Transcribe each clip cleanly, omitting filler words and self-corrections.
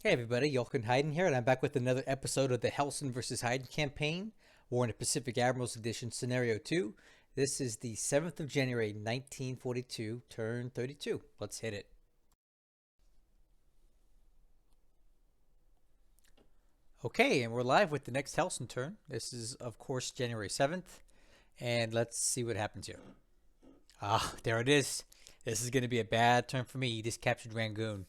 Hey everybody, Heiden here, and I'm back with another episode of the Hellsen versus Heiden campaign, War in the Pacific Admirals Edition Scenario 2. This is the 7th of January, 1942, turn 32. Let's hit it. Okay, and we're live with the next Hellsen turn. This is, of course, January 7th, and let's see what happens here. Ah, there it is. This is going to be a bad turn for me. He just captured Rangoon.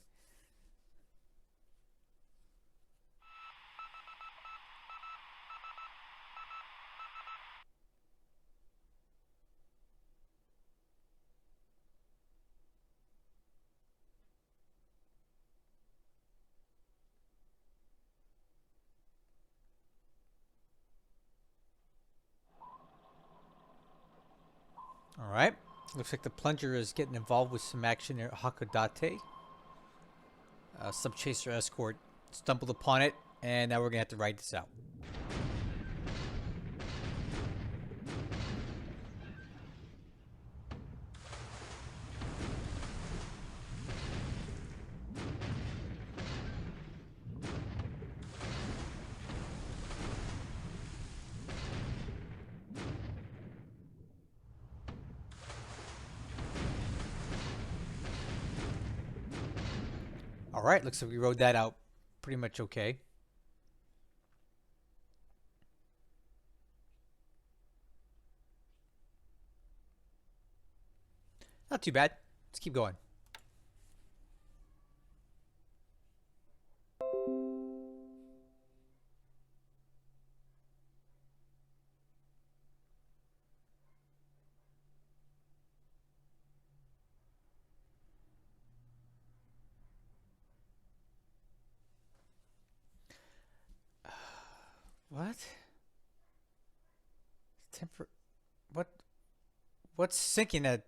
All right. Looks like the plunger is getting involved with some action near Hakodate. Sub-chaser escort stumbled upon it, and now we're gonna have to ride this out. All right, looks like we rode that out pretty much okay. Not too bad. Let's keep going. What? Temper. What? What's sinking at?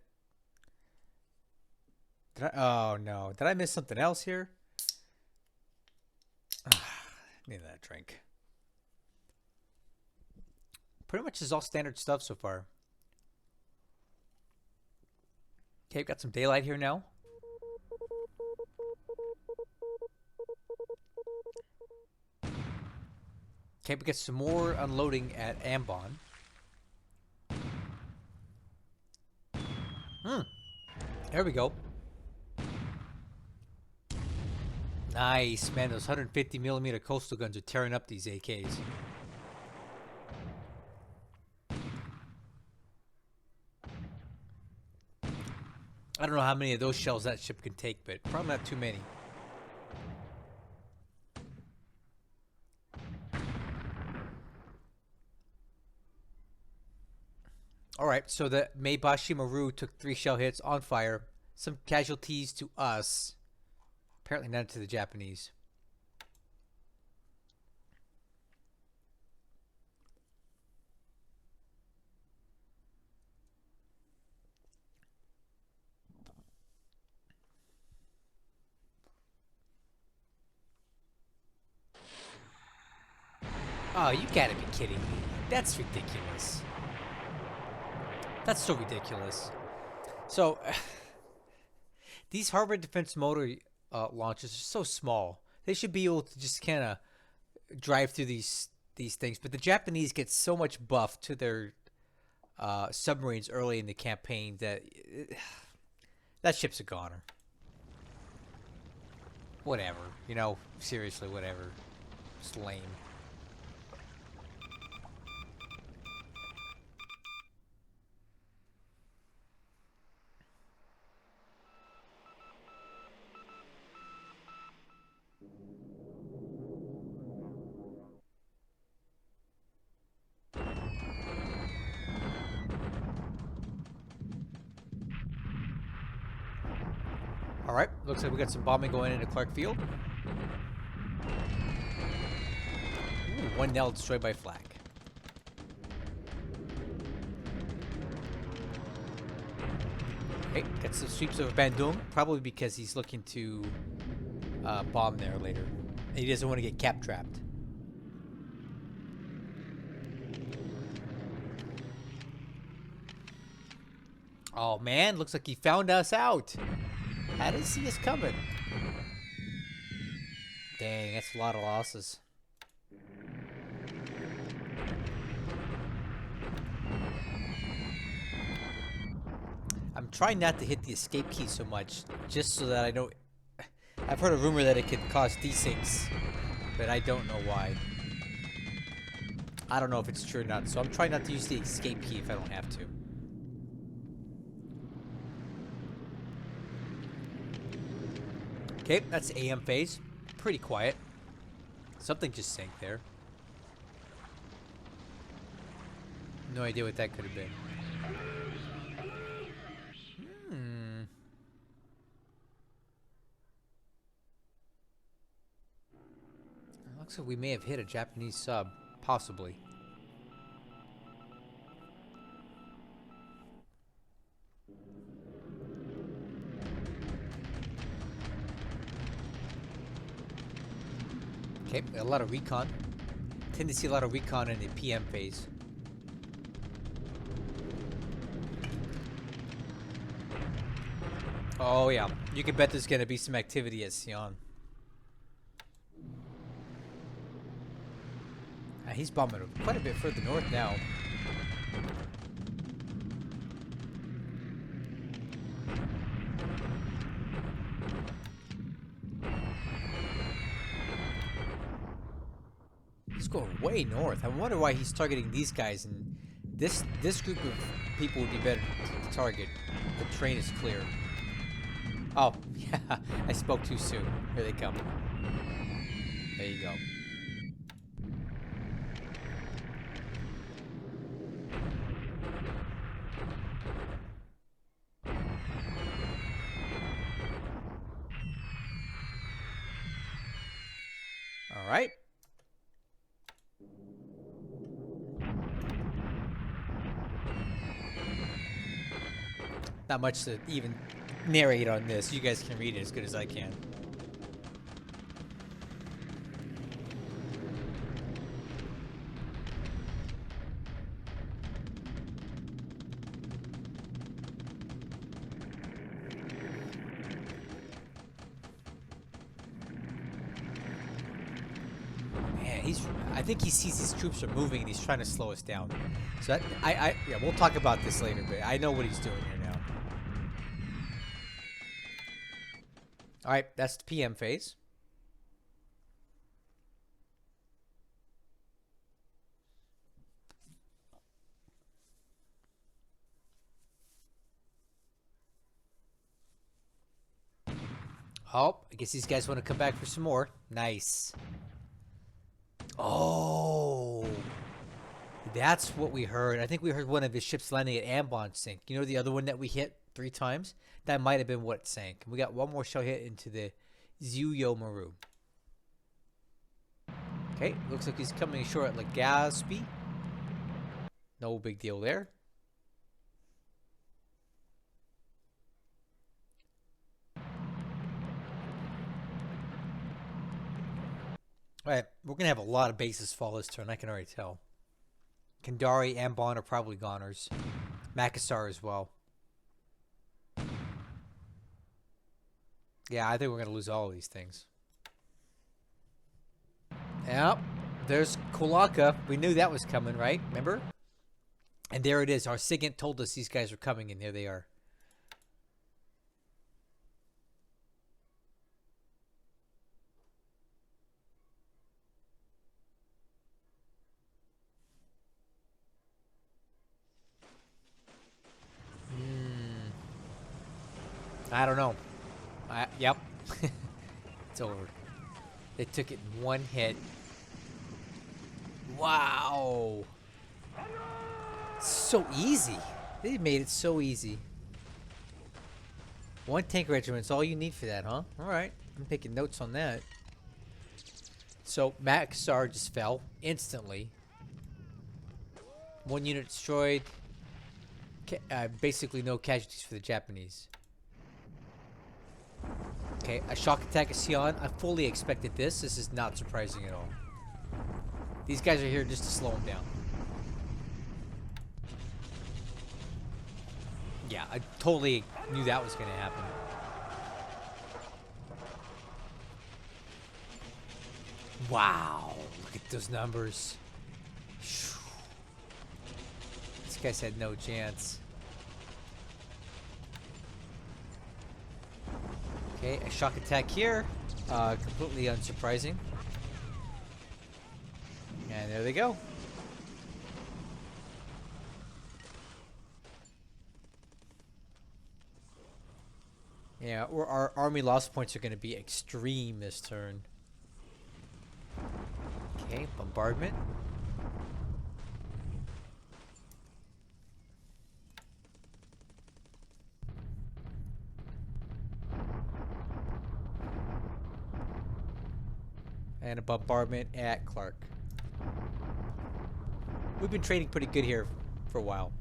Oh no! Did I miss something else here? Need that drink. Pretty much is all standard stuff so far. Okay, we've got some daylight here now. Okay, we get some more unloading at Ambon. There we go. Nice, man. Those 150 millimeter coastal guns are tearing up these AKs. I don't know how many of those shells that ship can take, but probably not too many. Alright, so the Meibashi Maru took 3 shell hits on fire. Some casualties to us. Apparently none to the Japanese. Oh, you gotta be kidding me. That's ridiculous. That's so ridiculous. So, these harbor defense motor launches are so small. They should be able to just kind of drive through these things. But the Japanese get so much buff to their submarines early in the campaign that that ship's a goner. Whatever, you know, seriously, whatever. It's lame. All right, looks like we got some bombing going into Clark Field. Ooh, 1 Nell destroyed by flak. Okay, got some sweeps of Bandung, probably because he's looking to bomb there later. And he doesn't want to get cap trapped. Oh man, looks like he found us out. How did he see us coming? Dang, that's a lot of losses. I'm trying not to hit the escape key so much, just so that I don't... I've heard a rumor that it could cause desyncs, but I don't know why. I don't know if it's true or not, so I'm trying not to use the escape key if I don't have to. Okay, that's AM phase. Pretty quiet. Something just sank there. No idea what that could have been. Looks like we may have hit a Japanese sub. Possibly. Okay, a lot of recon. Tend to see a lot of recon in the PM phase. Oh yeah, you can bet there's gonna be some activity at Sion. He's bombing quite a bit further north now. He's going way north. I wonder why he's targeting these guys, and this group of people would be better to target. The train is clear. Oh, yeah, I spoke too soon. Here they come. There you go. All right. Not much to even narrate on this. You guys can read it as good as I can. I think he sees these troops are moving and he's trying to slow us down. So that, yeah, we'll talk about this later, but I know what he's doing here now. All right, that's the PM phase. Oh, I guess these guys want to come back for some more. Nice. Oh, that's what we heard. I think we heard one of his ships landing at Ambon sink. You know the other one that we hit 3 times? That might have been what sank. We got one more shell hit into the Zuyo Maru. Okay, looks like he's coming ashore at Legazpi. No big deal there. Alright, we're going to have a lot of bases fall this turn, I can already tell. Kandari and Ambon are probably goners. Makassar as well. Yeah, I think we're going to lose all of these things. Yep, there's Kolaka. We knew that was coming, right? Remember? And there it is. Our SIGINT told us these guys were coming, and here they are. I don't know. Yep. It's over. They took it in one hit. Wow. So easy. They made it so easy. 1 tank regiment's all you need for that, huh? Alright. I'm taking notes on that. So, Makassar just fell instantly. 1 unit destroyed. Basically no casualties for the Japanese. Okay, a shock attack at Sion. I fully expected this. This is not surprising at all. These guys are here just to slow him down. Yeah, I totally knew that was going to happen. Wow. Look at those numbers. These guys had no chance. Okay, a shock attack here. Completely unsurprising. And there they go. Yeah, or our army loss points are going to be extreme this turn. Okay, bombardment. And a bombardment at Clark. We've been trading pretty good here for a while.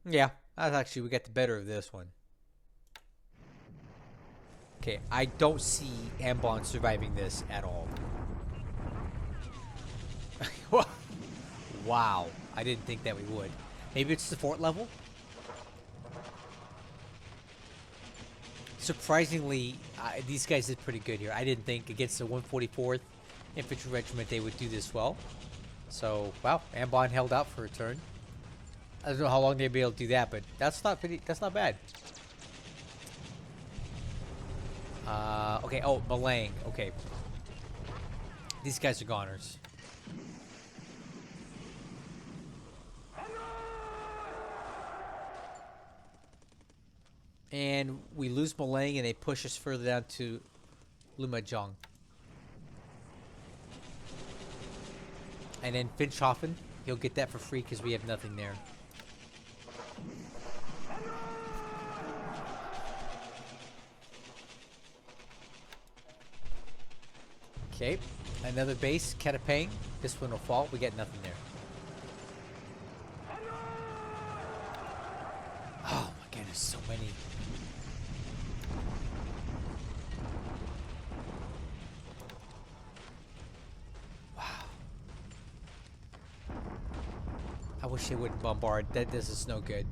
Yeah, that's actually, we got the better of this one. Okay, I don't see Ambon surviving this at all. Wow, I didn't think that we would. Maybe it's the fort level? Surprisingly, these guys did pretty good here. I didn't think against the 144th Infantry Regiment they would do this well. So, wow, Ambon held out for a turn. I don't know how long they'd be able to do that, but that's not bad. Okay, oh, Malang. Okay. These guys are goners. And we lose Malang and they push us further down to Lumajang. And then Finchhofen, he'll get that for free because we have nothing there. Okay, another base, Ketapang. This one will fall. We get nothing there. Oh my goodness, so many. Wow. I wish they wouldn't bombard. This is no good.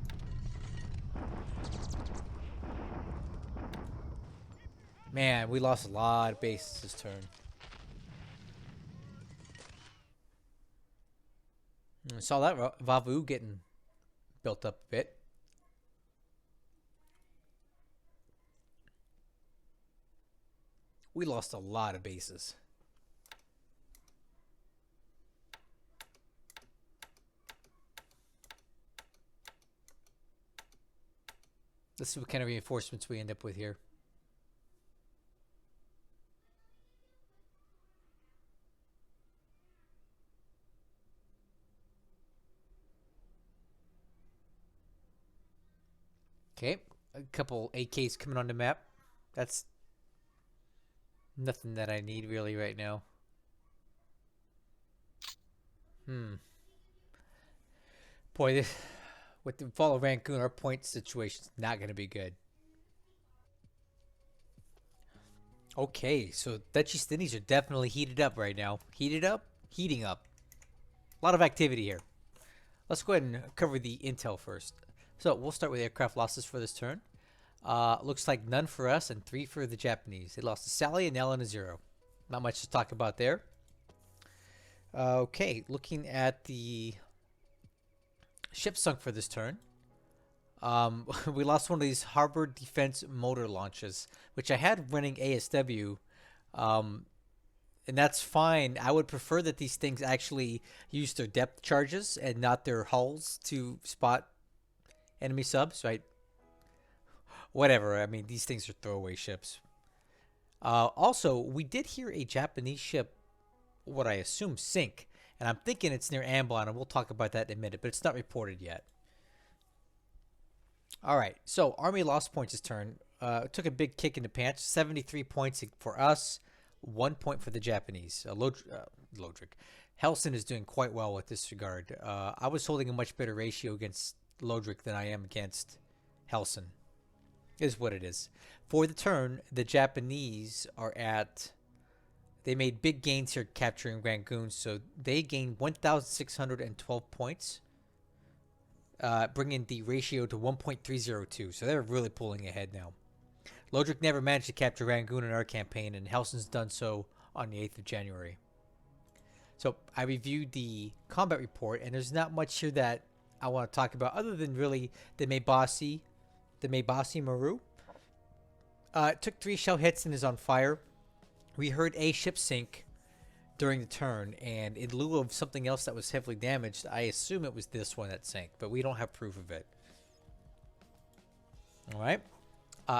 Man, we lost a lot of bases this turn. I saw that Vavu getting built up a bit. We lost a lot of bases. Let's see what kind of reinforcements we end up with here. Okay, a couple AKs coming on the map. That's nothing that I need really right now. Boy, this, with the fall of Rangoon, our point situation's not going to be good. Okay, so Dutchy Stinnies are definitely heated up right now. Heated up? Heating up. A lot of activity here. Let's go ahead and cover the intel first. So we'll start with aircraft losses for this turn. Looks like none for us and 3 for the Japanese. They lost a Sally, an L, and a 0. Not much to talk about there. Okay, looking at the ship sunk for this turn. We lost one of these harbor defense motor launches, which I had running ASW. And that's fine. I would prefer that these things actually use their depth charges and not their hulls to spot enemy subs, right? Whatever. I mean, these things are throwaway ships. Also, we did hear a Japanese ship, what I assume, sink. And I'm thinking it's near Amblon, and we'll talk about that in a minute, but it's not reported yet. All right, so Army lost points this turn. Took a big kick in the pants. 73 points for us, 1 point for the Japanese. Lodric. Hellsen is doing quite well with this regard. I was holding a much better ratio against Lodric than I am against Hellsen. Is what it is. For the turn, the Japanese are at... They made big gains here capturing Rangoon, so they gained 1,612 points. bringing the ratio to 1.302. So they're really pulling ahead now. Lodric never managed to capture Rangoon in our campaign, and Hellsen's done so on the 8th of January. So I reviewed the combat report, and there's not much here that I want to talk about other than really the Maybasi Maru. It took 3 shell hits and is on fire. We heard a ship sink during the turn, and in lieu of something else that was heavily damaged, I assume it was this one that sank, but we don't have proof of it. Alright.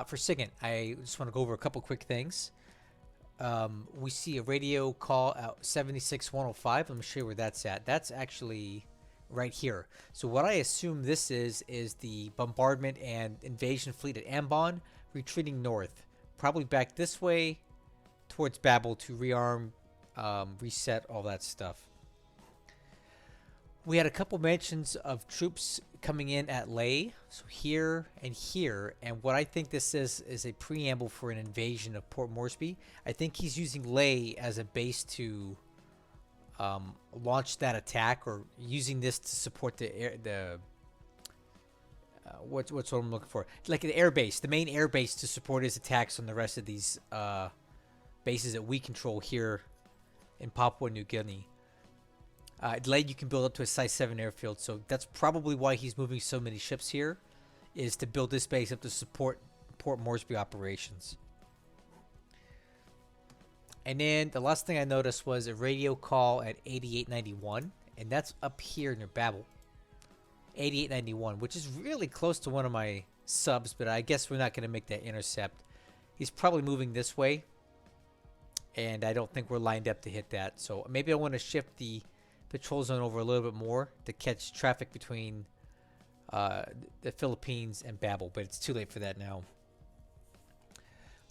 For SIGINT, I just want to go over a couple quick things. We see a radio call out 76105. Let me show you where that's at. That's actually right here. So what I assume this is the bombardment and invasion fleet at Ambon retreating north. Probably back this way towards Babel to rearm, reset, all that stuff. We had a couple mentions of troops coming in at Ley, so here and here, and what I think this is a preamble for an invasion of Port Moresby. I think he's using Ley as a base to launch that attack, or using this to support the what's what I'm looking for, like the air base, the main air base, to support his attacks on the rest of these bases that we control here in Papua New Guinea. Ley you can build up to a size 7 airfield, so that's probably why he's moving so many ships here, is to build this base up to support Port Moresby operations. And then the last thing I noticed was a radio call at 8891, and that's up here near Babel. 8891, which is really close to one of my subs, but I guess we're not going to make that intercept. He's probably moving this way, and I don't think we're lined up to hit that, so maybe I want to shift the patrol zone over a little bit more to catch traffic between the Philippines and Babel, but it's too late for that now.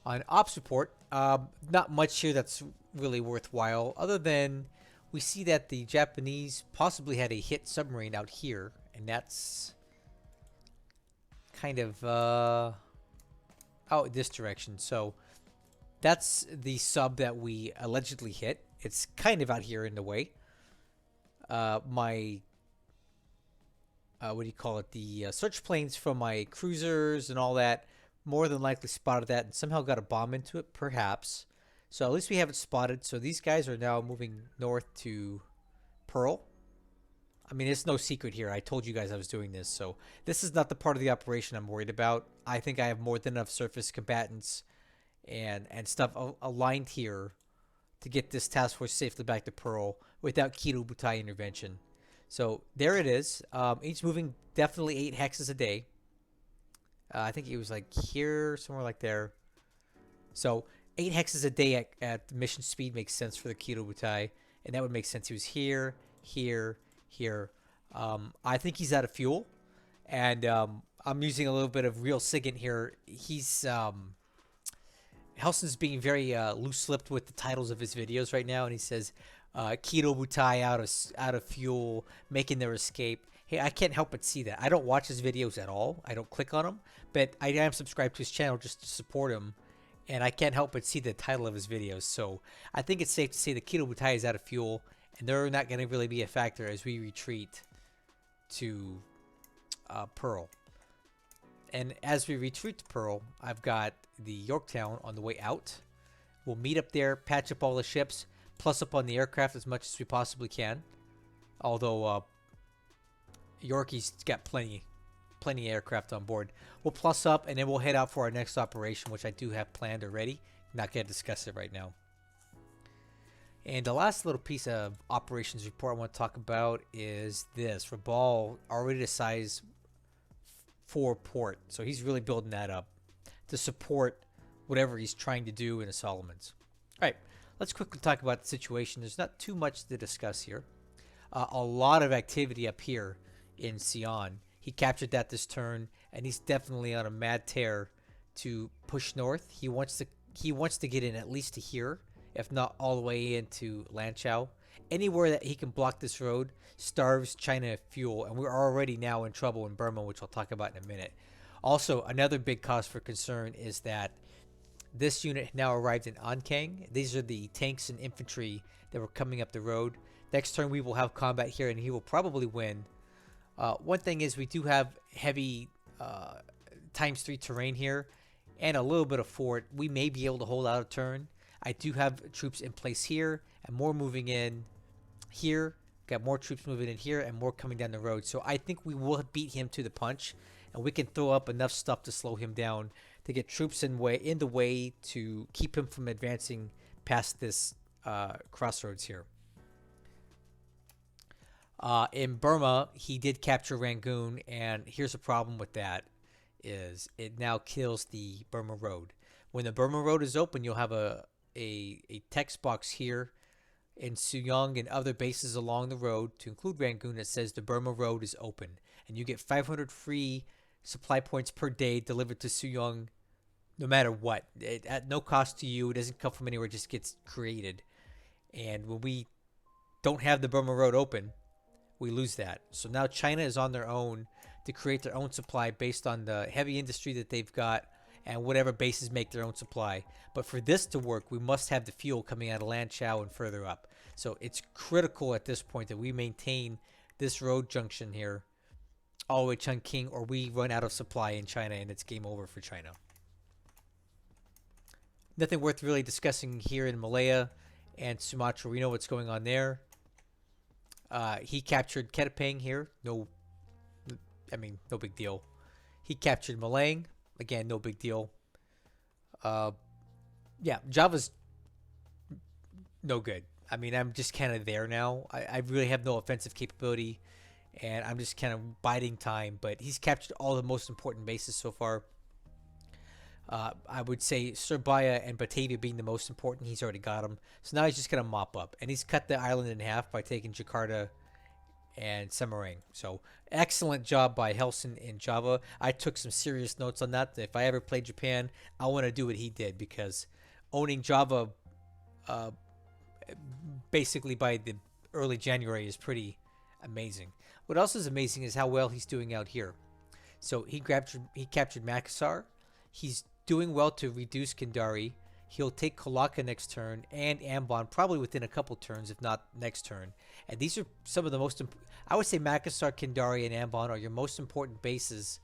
On ops report, not much here that's really worthwhile, other than we see that the Japanese possibly had a hit submarine out here, and that's kind of out this direction. So that's the sub that we allegedly hit. It's kind of out here in the way. My what do you call it, the search planes from my cruisers and all that more than likely spotted that and somehow got a bomb into it, perhaps. So at least we have it spotted. So these guys are now moving north to Pearl. I mean, it's no secret here. I told you guys I was doing this, so this is not the part of the operation I'm worried about. I think I have more than enough surface combatants and stuff aligned here to get this task force safely back to Pearl without Kido Butai intervention. So there it is. Each moving definitely 8 hexes a day. I think it was like here, somewhere like there. So 8 hexes a day at mission speed makes sense for the Kido Butai, and that would make sense. He was here, here, here. I think he's out of fuel, and I'm using a little bit of real SIGINT here. He's Hellsen's being very loose-lipped with the titles of his videos right now, and he says Kido Butai out of fuel, making their escape. Hey, I can't help but see that. I don't watch his videos at all. I don't click on them, but I am subscribed to his channel just to support him, and I can't help but see the title of his videos. So I think it's safe to say that Kido Butai is out of fuel, and they're not going to really be a factor as we retreat to Pearl. And as we retreat to Pearl, I've got the Yorktown on the way out. We'll meet up there, patch up all the ships, plus up on the aircraft as much as we possibly can. Although Yorkie's got plenty of aircraft on board. We'll plus up, and then we'll head out for our next operation, which I do have planned already. I'm not going to discuss it right now. And the last little piece of operations report I want to talk about is this. Rabal already to size 4 port, so he's really building that up to support whatever he's trying to do in the Solomons. All right, let's quickly talk about the situation. There's not too much to discuss here. A lot of activity up here in Sion. He captured that this turn, and he's definitely on a mad tear to push north. He wants to get in at least to here, if not all the way into Lanchow. Anywhere that he can block this road starves China of fuel, and we're already now in trouble in Burma, which I'll talk about in a minute. Also, another big cause for concern is that this unit now arrived in Ankang. These are the tanks and infantry that were coming up the road. Next turn we will have combat here, and he will probably win. One thing is we do have heavy ×3 terrain here and a little bit of fort. We may be able to hold out a turn. I do have troops in place here and more moving in here. Got more troops moving in here and more coming down the road. So I think we will beat him to the punch, and we can throw up enough stuff to slow him down to get troops in the way to keep him from advancing past this crossroads here. In Burma, he did capture Rangoon, and here's a problem with that is it now kills the Burma Road. When the Burma Road is open, you'll have a text box here in Suyong and other bases along the road, to include Rangoon, that says the Burma Road is open. And you get 500 free supply points per day delivered to Suyong no matter what. At no cost to you. It doesn't come from anywhere. It just gets created. And when we don't have the Burma Road open, we lose that. So now China is on their own to create their own supply based on the heavy industry that they've got and whatever bases make their own supply. But for this to work, we must have the fuel coming out of Lanchow and further up. So it's critical at this point that we maintain this road junction here all the way to Chongqing, or we run out of supply in China and it's game over for China. Nothing worth really discussing here in Malaya and Sumatra. We know what's going on there. He captured Ketapang here. No big deal. He captured Malang. Again, no big deal. Yeah, Java's no good. I mean, I'm just kind of there now. I really have no offensive capability, and I'm just kind of biding time. But he's captured all the most important bases so far. I would say Surabaya and Batavia being the most important. He's already got them. So now he's just going to mop up. And he's cut the island in half by taking Jakarta and Semarang. So excellent job by Hellsen in Java. I took some serious notes on that. If I ever play Japan, I want to do what he did, because owning Java basically by the early January is pretty amazing. What else is amazing is how well he's doing out here. So he captured Makassar. He's doing well to reduce Kendari. He'll take Kolaka next turn and Ambon probably within a couple turns, if not next turn. And these are some of the most, I would say Makassar, Kendari, and Ambon are your most important bases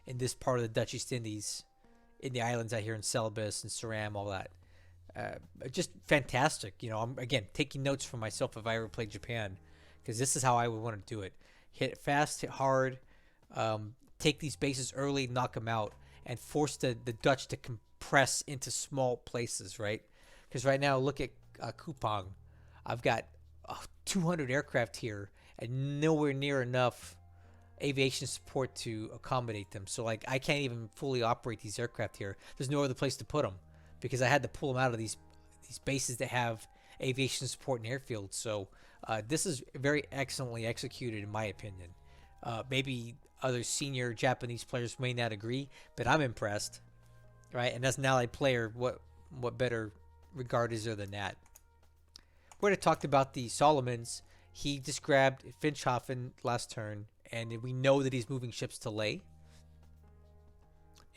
in this part of the Dutch East Indies, in the islands out here in Celebes and Suram, all that. Just fantastic. You know, I'm, again, taking notes for myself if I ever play Japan, because this is how I would want to do it. Hit it fast, hit hard, take these bases early, knock them out, and force the Dutch to compress into small places, right? Because right now, look at Kupang. I've got 200 aircraft here and nowhere near enough aviation support to accommodate them. So, like, I can't even fully operate these aircraft here. There's no other place to put them because I had to pull them out of these bases that have aviation support and airfields. So, this is very excellently executed, in my opinion. Maybe other senior Japanese players may not agree, but I'm impressed, right? And as an allied player, what better regard is there than that? We already talked about the Solomons. He just grabbed Finchhofen last turn, and we know that he's moving ships to Leh.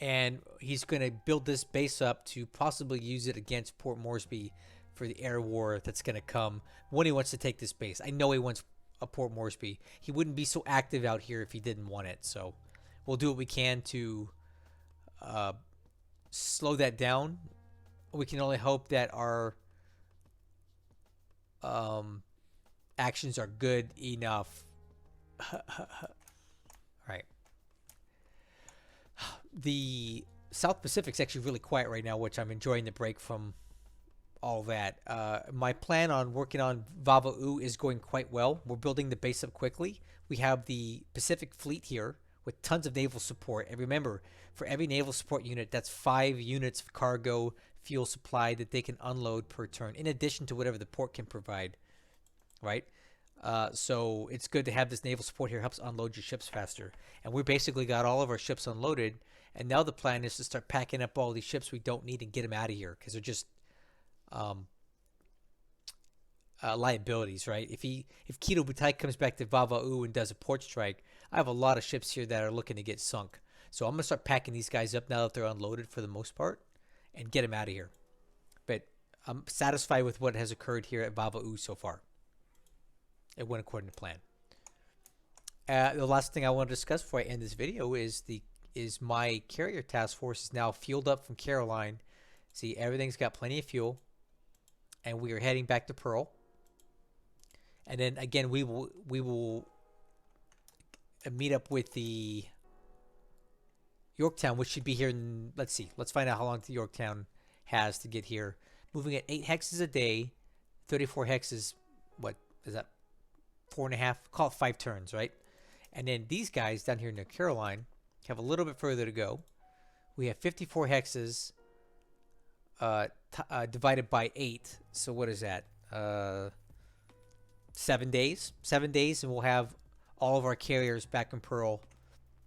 And he's going to build this base up to possibly use it against Port Moresby for the air war that's going to come when he wants to take this base. I know he wants a Port Moresby. He wouldn't be so active out here if he didn't want it. So we'll do what we can to slow that down. We can only hope that our actions are good enough. Right. The South Pacific's actually really quiet right now, which I'm enjoying the break from all that. My plan on working on Vava'u is going quite well. We're building the base up quickly. We have the Pacific Fleet here with tons of naval support. And remember, for every naval support unit, that's 5 units of cargo fuel supply that they can unload per turn, in addition to whatever the port can provide, right? So it's good to have this naval support here. Helps unload your ships faster. And we basically got all of our ships unloaded. And now the plan is to start packing up all these ships we don't need and get them out of here, because they're just liabilities, right? If Kido Butai comes back to Vava'u and does a port strike, I have a lot of ships here that are looking to get sunk. So I'm going to start packing these guys up now that they're unloaded for the most part and get them out of here. But I'm satisfied with what has occurred here at Vava'u so far. It went according to plan. The last thing I want to discuss before I end this video is my carrier task force is now fueled up from Caroline. See, everything's got plenty of fuel, and we are heading back to Pearl. And then again, we will meet up with the Yorktown, which should be here in, let's see, let's find out how long the Yorktown has to get here. Moving at 8 hexes a day, 34 hexes, what is that, 4.5, call it 5 turns, right? And then these guys down here near Caroline have a little bit further to go. We have 54 hexes divided by 8, so what is that, 7 days? 7 days, and we'll have all of our carriers back in Pearl,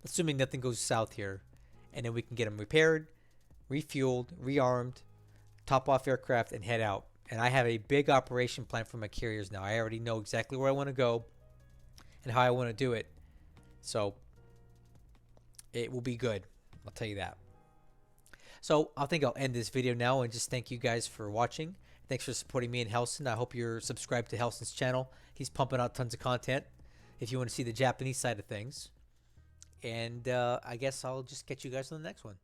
assuming nothing goes south here. And then we can get them repaired, refueled, rearmed, top off aircraft, and head out. And I have a big operation plan for my carriers now. I already know exactly where I want to go and how I want to do it. So it will be good. I'll tell you that. So I think I'll end this video now and just thank you guys for watching. Thanks for supporting me in Hellsen. I hope you're subscribed to Hellsen's channel. He's pumping out tons of content if you want to see the Japanese side of things. And I guess I'll just catch you guys on the next one.